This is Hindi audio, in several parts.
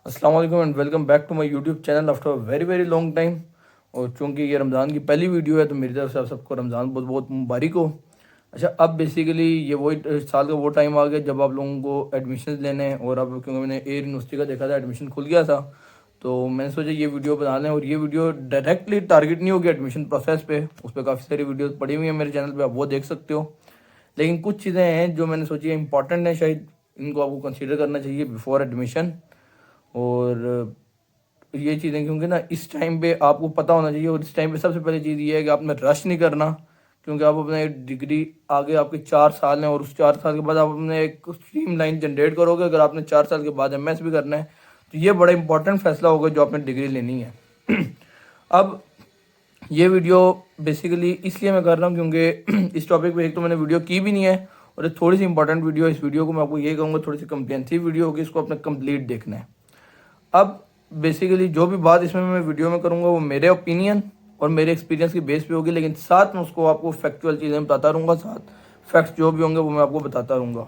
अस्सलाम वालेकुम and welcome back to my YouTube channel after very very long time. और चूंकि ये रमज़ान की पहली वीडियो है तो मेरी तरफ से आप सबको रमज़ान बहुत बहुत मुबारक हो। अच्छा, अब बेसिकली ये वही साल का वो टाइम आ गया जब आप लोगों को एडमिशन लेने हैं। और अब क्योंकि मैंने एयर यूनिवर्सिटी का देखा था, एडमिशन खुल गया था, तो मैंने सोचा ये वीडियो बना लें। और ये वीडियो डायरेक्टली टारगेट नहीं होगी एडमिशन प्रोसेस पे, उस पर काफ़ी सारी वीडियो पड़ी हुई है मेरे चैनल पर, आप वो देख सकते हो। लेकिन कुछ चीज़ें हैं जो मैंने सोची इंपॉर्टेंट है, शायद इनको आपको कंसीडर करना चाहिए बिफोर एडमिशन। और ये चीज़ें क्योंकि ना इस टाइम पे आपको पता होना चाहिए। और इस टाइम पे सबसे पहली चीज़ ये है कि आपने रश नहीं करना, क्योंकि आप अपने डिग्री आगे आपके 4 साल हैं और उस 4 साल के बाद आप अपने एक स्ट्रीम लाइन जनरेट करोगे। अगर आपने 4 साल के बाद एमएस भी करना है तो ये बड़ा इंपॉर्टेंट फैसला होगा जो आपने डिग्री लेनी है। अब ये वीडियो बेसिकली इसलिए मैं कर रहा हूँ क्योंकि इस टॉपिक पे एक तो मैंने वीडियो की भी नहीं है, और एक थोड़ी सी इंपॉर्टेंट वीडियो है। इस वीडियो को मैं आपको ये कहूँगा थोड़ी सी कम्प्रिहेंसिव वीडियो होगी, इसको अपने कंप्लीट देखना है। अब बेसिकली जो भी बात इसमें मैं वीडियो में करूँगा वो मेरे ओपिनियन और मेरे एक्सपीरियंस की बेस पे होगी, लेकिन साथ में उसको आपको फैक्चुअल चीज़ें बताता रहूँगा, साथ फैक्ट्स जो भी होंगे वो मैं आपको बताता रहूँगा।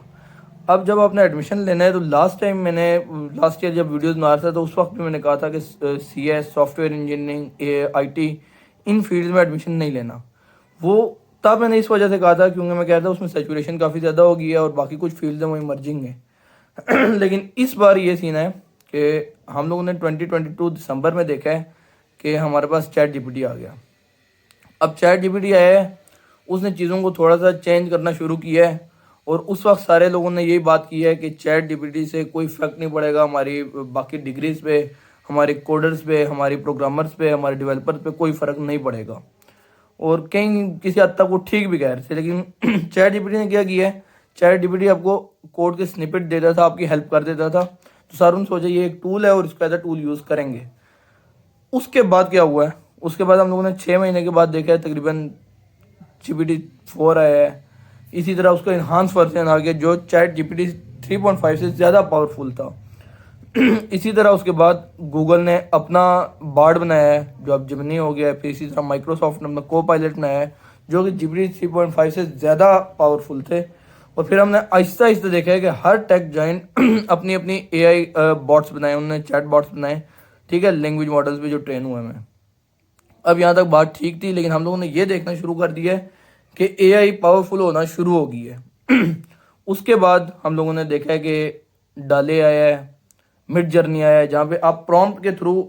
अब जब आपने एडमिशन लेना है तो लास्ट ईयर जब वीडियोस बना रहा था तो उस वक्त भी मैंने कहा था कि CS, software engineering, IT, in field में एडमिशन नहीं लेना। वो तब मैंने इस वजह से कहा था क्योंकि मैं कह रहा था उसमें सेचुरेशन काफ़ी ज़्यादा हो गई है और बाकी कुछ फील्ड हैं वो इमर्जिंग है। लेकिन इस बार ये सीन है कि हम लोगों ने 2022 दिसंबर में देखा है कि हमारे पास चैट जीपीटी आ गया। अब चैट जीपीटी आया है, उसने चीज़ों को थोड़ा सा चेंज करना शुरू किया है। और उस वक्त सारे लोगों ने यही बात की है कि चैट जीपीटी से कोई फ़र्क नहीं पड़ेगा हमारी बाकी डिग्रीज पे, हमारे कोडर्स पे, हमारे प्रोग्रामर्स पे, हमारे डेवलपर्स पे कोई फ़र्क नहीं पड़ेगा। और कहीं किसी हद तक वो ठीक भी कह रहे थे, लेकिन चैट जीपीटी ने क्या किया है, चैट जीपीटी आपको कोड के स्निपेट देता था, आपकी हेल्प कर देता था। तो सारों ने सोचा ये एक टूल है और इसको एज अ टूल यूज़ करेंगे। उसके बाद क्या हुआ है, उसके बाद हम लोगों ने 6 महीने के बाद देखा है तकरीबन GPT 4 आया है। इसी तरह उसका इन्हांस वर्जन आ गया जो चैट GPT 3.5 से ज़्यादा पावरफुल था। इसी तरह उसके बाद गूगल ने अपना बार्ड बनाया है जो अब जिमनी हो गया है। फिर इसी तरह माइक्रोसॉफ्ट ने अपना को पायलट बनाया है जो कि GPT 3.5 से ज़्यादा पावरफुल थे। और फिर हमने आहिस्ता आहिस्ता देखा है कि हर टेक जाइंट अपनी अपनी AI बॉट्स बनाए, उन्होंने चैट बॉट्स बनाए, ठीक है, लैंग्वेज मॉडल्स पे जो ट्रेन हुए हैं। अब यहाँ तक बात ठीक थी, लेकिन हम लोगों ने ये देखना शुरू कर दिया है कि AI पावरफुल होना शुरू हो गई है। उसके बाद हम लोगों ने देखा है कि डाले आया है, मिड जर्नी आया है, जहाँ पे आप प्रॉम्प्ट के थ्रू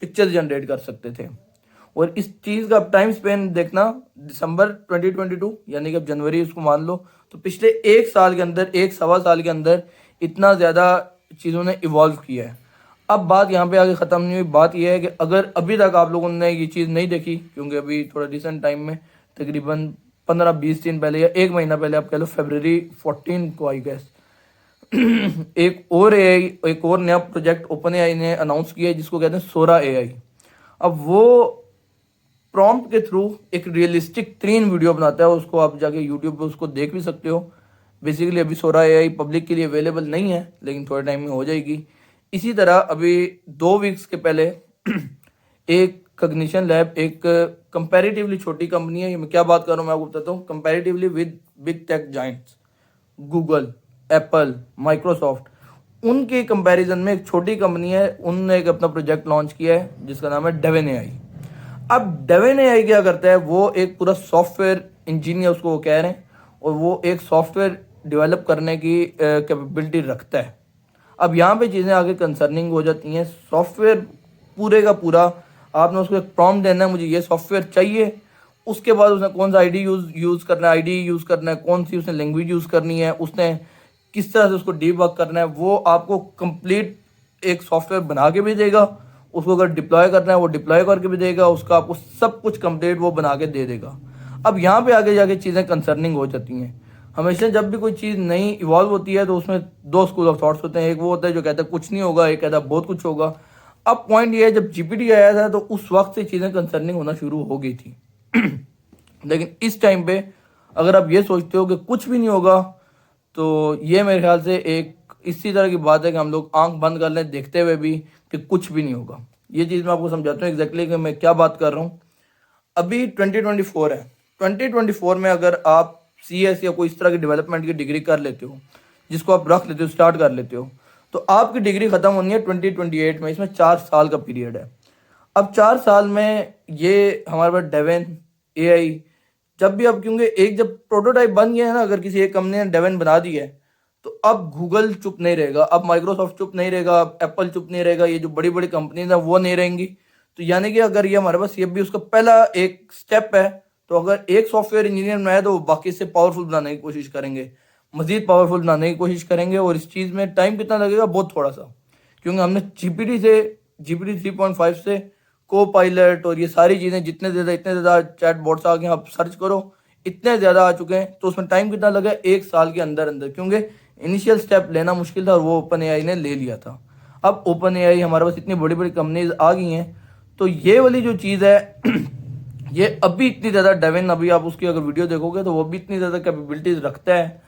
पिक्चर जनरेट कर सकते थे। और इस चीज़ का टाइम स्पेन देखना, दिसंबर 2022 यानी कि अब जनवरी उसको मान लो, तो पिछले 1 साल के अंदर, 1 सवा साल के अंदर इतना ज़्यादा चीज़ों ने इवॉल्व किया है। अब बात यहाँ पे आगे ख़त्म नहीं हुई। बात यह है कि अगर अभी तक आप लोगों ने ये चीज़ नहीं देखी, क्योंकि अभी थोड़ा रिसेंट टाइम में तकरीबन 15-20 दिन पहले या 1 महीना पहले आप कह लो February 14 को आई गैस, एक और नया प्रोजेक्ट ओपन एआई ने अनाउंस किया है जिसको कहते हैं सोरा AI। अब वो प्रॉम्प्ट के थ्रू एक रियलिस्टिक 3 वीडियो बनाता है, उसको आप जाके यूट्यूब पे उसको देख भी सकते हो। बेसिकली अभी सोरा AI पब्लिक के लिए अवेलेबल नहीं है, लेकिन थोड़े टाइम में हो जाएगी। इसी तरह अभी 2 वीक्स के पहले एक कग्निशन लैब, एक कंपैरेटिवली छोटी कंपनी है, ये मैं क्या बात कर रहा हूँ मैं आपको बताता हूँ, comparatively with big tech Giants Google, Apple, Microsoft, उनके कंपैरिजन में एक छोटी कंपनी है, उनने एक अपना प्रोजेक्ट लॉन्च किया है जिसका नाम है डेवन AI। अब डेवन AI क्या करता है, वो एक पूरा सॉफ्टवेयर इंजीनियर उसको वो कह रहे हैं, और वो एक सॉफ्टवेयर डेवलप करने की कैपेबिलिटी रखता है। अब यहाँ पे चीज़ें आगे कंसर्निंग हो जाती हैं। सॉफ्टवेयर पूरे का पूरा आपने उसको एक प्रॉम्प्ट देना है, मुझे ये सॉफ्टवेयर चाहिए। उसके बाद उसने कौन सा यूज़ करना है, आईडी यूज़ करना है, कौन सी उसने लैंग्वेज यूज़ करनी है, उसने किस तरह से उसको डीबग करना है, वो आपको कंप्लीट एक सॉफ्टवेयर बना के भी देगा। उसको अगर डिप्लॉय करना है वो डिप्लॉय करके भी देगा, उसका आपको सब कुछ कंप्लीट वो बना के दे देगा। अब यहाँ पे आगे जाके चीज़ें कंसर्निंग हो जाती हैं। हमेशा जब भी कोई चीज़ नई इवॉल्व होती है तो उसमें 2 स्कूल ऑफ थॉट्स होते हैं। एक वो होता है जो कहता है कुछ नहीं होगा, एक कहता है बहुत कुछ होगा। अब पॉइंट ये है, जब GPT आया था तो उस वक्त से चीज़ें कंसर्निंग होना शुरू हो गई थी। लेकिन इस टाइम पे अगर आप ये सोचते हो कि कुछ भी नहीं होगा, तो ये मेरे ख्याल से एक इसी तरह की बात है कि हम लोग आंख बंद कर लें देखते हुए भी कि कुछ भी नहीं होगा। ये चीज़ मैं आपको समझाता हूँ एग्जैक्टली कि मैं क्या बात कर रहा हूँ। अभी 2024 है, 2024 में अगर आप CS या कोई इस तरह की डेवलपमेंट की डिग्री कर लेते हो, जिसको आप रख लेते हो, स्टार्ट कर लेते हो, तो आपकी डिग्री ख़त्म होनी है 2028 में। इसमें 4 साल का पीरियड है। अब 4 साल में ये हमारे पास डेवन एआई जब भी अब, क्योंकि एक जब प्रोटोटाइप बन गया है ना, अगर किसी एक कंपनी ने डेवन बना दी है तो अब गूगल चुप नहीं रहेगा, अब माइक्रोसॉफ्ट चुप नहीं रहेगा, अब एप्पल चुप नहीं रहेगा, ये जो बड़ी बड़ी कंपनीज हैं वो नहीं रहेंगी। तो यानी कि अगर ये हमारे पास ये भी उसका पहला एक स्टेप है, तो अगर एक सॉफ्टवेयर इंजीनियर बनाए तो वो बाकी से पावरफुल बनाने की कोशिश करेंगे, मजीद पावरफुल बनाने की कोशिश करेंगे। और इस चीज़ में टाइम कितना लगेगा? बहुत थोड़ा सा, क्योंकि हमने जीपीटी 3.5 से को पायलट और ये सारी चीज़ें इतने ज़्यादा चैट बॉट्स आ गए, आप सर्च करो इतने ज़्यादा आ चुके हैं। तो उसमें टाइम कितना लगा? 1 साल के अंदर अंदर, क्योंकि इनिशियल स्टेप लेना मुश्किल था और वो ओपन एआई ने ले लिया था। अब ओपन एआई हमारे पास इतनी बड़ी बड़ी कंपनीज आ गई हैं, तो ये वाली जो चीज़ है ये अभी इतनी ज़्यादा डेवन, अभी आप उसकी अगर वीडियो देखोगे तो वो भी इतनी ज़्यादा कैपेबिलिटीज रखता है।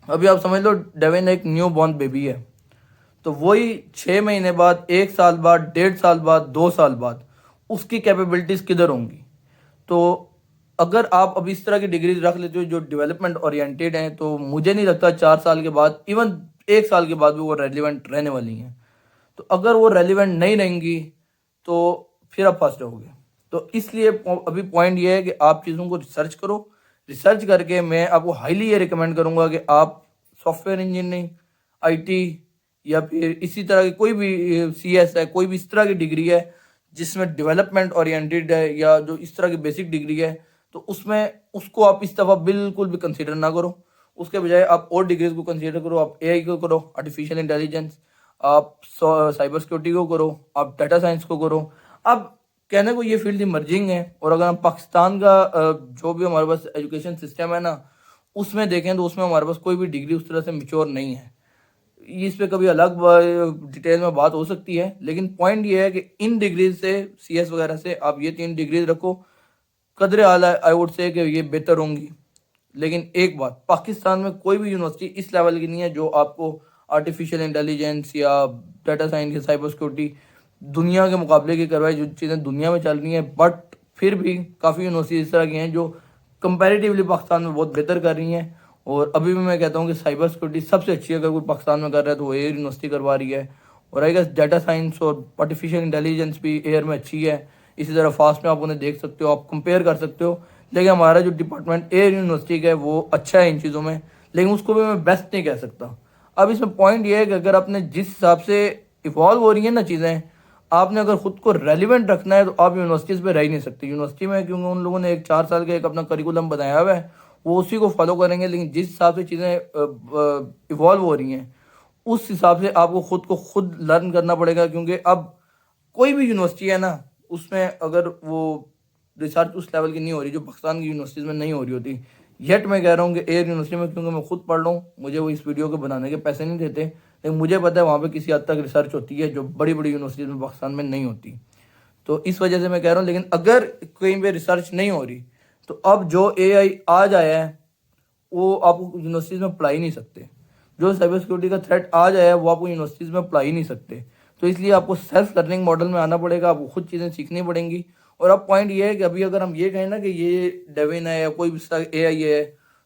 अभी आप समझ लो डेवन एक न्यू बॉर्न बेबी है, तो वही 6 महीने बाद, 1 साल बाद, 1.5 साल बाद, 2 साल बाद उसकी कैपेबिलिटीज़ किधर होंगी? तो अगर आप अभी इस तरह की डिग्रीज रख लेते हो जो डेवलपमेंट ओरिएंटेड हैं, तो मुझे नहीं लगता 4 साल के बाद, इवन 1 साल के बाद भी वो रेलिवेंट रहने वाली हैं। तो अगर वो रेलिवेंट नहीं रहेंगी तो फिर आप फंस जाओगे। तो इसलिए अभी पॉइंट ये है कि आप चीज़ों को रिसर्च करो। रिसर्च करके मैं आपको हाईली ये रिकमेंड करूँगा कि आप सॉफ्टवेयर इंजीनियरिंग, आईटी या फिर इसी तरह की कोई भी सीएस है, कोई भी इस तरह की डिग्री है जिसमें डेवलपमेंट ओरिएंटेड है या जो इस तरह की बेसिक डिग्री है, तो उसमें उसको आप इस दफ़ा बिल्कुल भी कंसीडर ना करो। उसके बजाय आप और डिग्रीज को कंसीडर करो। आप एआई को करो, आर्टिफिशियल इंटेलिजेंस, आप साइबर सिक्योरिटी को करो, आप डाटा साइंस को करो। अब कहने को ये फील्ड इमर्जिंग है, और अगर हम पाकिस्तान का जो भी हमारे पास एजुकेशन सिस्टम है ना, उसमें देखें तो उसमें हमारे पास कोई भी डिग्री उस तरह से मैच्योर नहीं है। इस पे कभी अलग डिटेल में बात हो सकती है, लेकिन पॉइंट ये है कि इन डिग्रीज से, सीएस वगैरह से, आप ये 3 डिग्रीज रखो, कदर आला आई वुड से कि ये बेहतर होंगी। लेकिन एक बात, पाकिस्तान में कोई भी यूनिवर्सिटी इस लेवल की नहीं है जो आपको आर्टिफिशियल इंटेलिजेंस या डाटा साइंस या साइबर सिक्योरिटी दुनिया के मुकाबले की करवाए, जो चीज़ें दुनिया में चल रही हैं। बट फिर भी काफ़ी यूनिवर्सिटी इस तरह की हैं जो कंपैरेटिवली पाकिस्तान में बहुत बेहतर कर रही हैं। और अभी भी मैं कहता हूँ कि साइबर सिक्योरिटी सबसे अच्छी अगर कोई पाकिस्तान में कर रहा है तो वो एयर यूनिवर्सिटी करवा रही है। और आई गेस डाटा साइंस और आर्टिफिशियल इंटेलिजेंस भी एयर में अच्छी है। इसी तरह फास्ट में आप उन्हें देख सकते हो, आप कंपेयर कर सकते हो। लेकिन हमारा जो डिपार्टमेंट एयर यूनिवर्सिटी का है वो अच्छा है इन चीज़ों में, लेकिन उसको भी मैं बेस्ट नहीं कह सकता। अब इसमें पॉइंट ये है कि अगर आपने जिस हिसाब से इवॉल्व हो रही हैं ना चीज़ें, आपने अगर खुद को रेलिवेंट रखना है तो आप यूनिवर्सिटीज़ पे रह ही नहीं सकते। यूनिवर्सिटी में क्योंकि उन लोगों ने एक 4 साल का एक अपना करिकुलम बनाया हुआ है, वो उसी को फॉलो करेंगे। लेकिन जिस हिसाब से चीज़ें इवॉल्व हो रही हैं उस हिसाब से आपको खुद को खुद लर्न करना पड़ेगा। क्योंकि अब कोई भी यूनिवर्सिटी है ना, उसमें अगर वो रिसर्च उस लेवल की नहीं हो रही जो पाकिस्तान की यूनिवर्सिटीज़ में नहीं हो रही होती। येट मैं कह रहा हूँ कि एयर यूनिवर्सिटी में, क्योंकि मैं खुद पढ़ रहा हूँ, मुझे वो इस वीडियो के बनाने के पैसे नहीं देते, लेकिन मुझे पता है वहाँ पे किसी हद तक रिसर्च होती है जो बड़ी बड़ी यूनिवर्सिटीज़ में पाकिस्तान में नहीं होती। तो इस वजह से मैं कह रहा हूँ। लेकिन अगर कहीं पे रिसर्च नहीं हो रही तो अब जो एआई आज आया है वो आप यूनिवर्सिटीज़ में पढ़ा ही नहीं सकते। जो साइबर सिक्योरिटी का थ्रेट आज आया है वो आपको यूनिवर्सिटीज़ में पढ़ा ही नहीं सकते। तो इसलिए आपको सेल्फ लर्निंग मॉडल में आना पड़ेगा, आपको खुद चीज़ें सीखनी पड़ेंगी। और अब पॉइंट ये है कि अभी अगर हम ये कहें ना कि ये डेविन है या कोई भी एआई है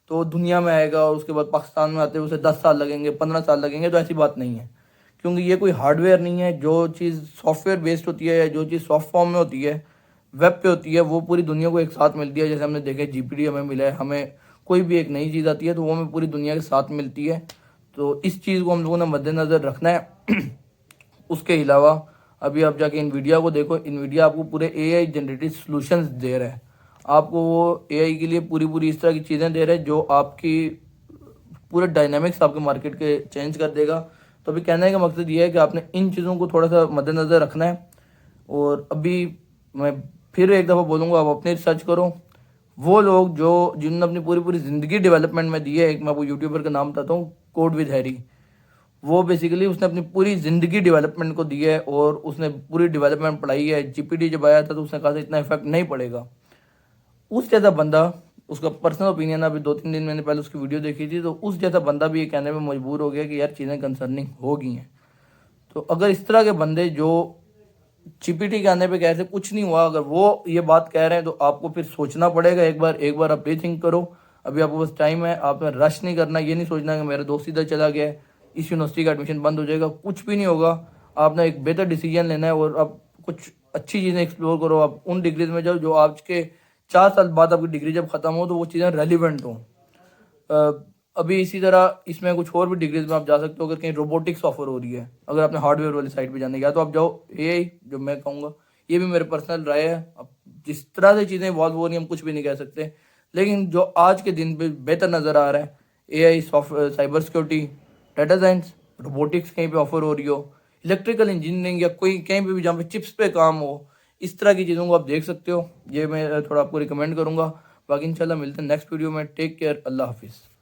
तो दुनिया में आएगा और उसके बाद पाकिस्तान में आते हुए उसे 10 साल लगेंगे, 15 साल लगेंगे, तो ऐसी बात नहीं है। क्योंकि ये कोई हार्डवेयर नहीं है। जो चीज़ सॉफ्टवेयर बेस्ड होती है या जो चीज़ सॉफ्ट फॉर्म में होती है, वेब पे होती है, वो पूरी दुनिया को एक साथ मिलती है। जैसे हमने देखा जीपीटी हमें मिला है, हमें कोई भी एक नई चीज़ आती है तो वो हमें पूरी दुनिया के साथ मिलती है। तो इस चीज़ को हम लोगों ने मद्देनज़र रखना है। उसके अलावा अभी आप जाके इनवीडिया को देखो, इनवीडिया आपको पूरे एआई जनरेटेड सॉल्यूशंस दे रहा है। आपको वो एआई के लिए पूरी पूरी इस तरह की चीज़ें दे रहे हैं जो आपकी पूरे डायनामिक्स आपके मार्केट के चेंज कर देगा। तो अभी कहने का मकसद ये है कि आपने इन चीज़ों को थोड़ा सा मद्देनज़र रखना है। और अभी मैं फिर एक दफ़ा बोलूँगा, आप अपनी रिसर्च करो। वो लोग जो जिन्होंने अपनी पूरी पूरी ज़िंदगी डेवलपमेंट में दी है, एक मैं आपको यूट्यूबर का नाम बताता हूँ, कोड विद हैरी। वो बेसिकली उसने अपनी पूरी ज़िंदगी डेवलपमेंट को दी है और उसने पूरी डेवलपमेंट पढ़ाई है। जीपीटी जब आया था तो उसने कहा था इतना इफेक्ट नहीं पड़ेगा। उस जैसा बंदा, उसका पर्सनल ओपिनियन, अभी 2-3 दिन मैंने पहले उसकी वीडियो देखी थी, तो उस जैसा बंदा भी ये कहने में मजबूर हो गया कि यार चीज़ें कंसर्निंग हो गई हैं। तो अगर इस तरह के बंदे जो जीपीटी के आने पे कह रहे थे कुछ नहीं हुआ, अगर वो ये बात कह रहे हैं तो आपको फिर सोचना पड़ेगा। एक बार आप रीथिंक करो। अभी आपके पास टाइम है, आपने रश नहीं करना। ये नहीं सोचना कि मेरा दोस्त इधर चला गया है, इस यूनिवर्सिटी का एडमिशन बंद हो जाएगा, कुछ भी नहीं होगा। आपने एक बेहतर डिसीजन लेना है और आप कुछ अच्छी चीज़ें एक्सप्लोर करो। आप उन डिग्रीज में जाओ जो आज के 4 साल बाद आपकी डिग्री जब ख़त्म हो तो वो चीज़ें रेलिवेंट हों। अभी इसी तरह इसमें कुछ और भी डिग्रीज में आप जा सकते हो। अगर कहीं रोबोटिक्स ऑफर हो रही है, अगर आपने हार्डवेयर वाली साइड पे जाने का तो आप जाओ। एआई जो मैं कहूँगा, ये भी मेरे पर्सनल राय है। अब जिस तरह से चीज़ें इवॉल्व हो रही हैं हम कुछ भी नहीं कह सकते, लेकिन जो आज के दिन पे बेहतर नज़र आ रहा है, AI, software, cyber security, data science, robotics कहीं पे ऑफर हो रही हो, इलेक्ट्रिकल इंजीनियरिंग या कोई कहीं पे भी जहाँ पे चिप्स पे काम हो, इस तरह की चीज़ों को आप देख सकते हो। ये मैं थोड़ा आपको रिकमेंड करूँगा। बाकी इंशाल्लाह मिलते हैं नेक्स्ट वीडियो में। टेक केयर, अल्लाह हाफिज़।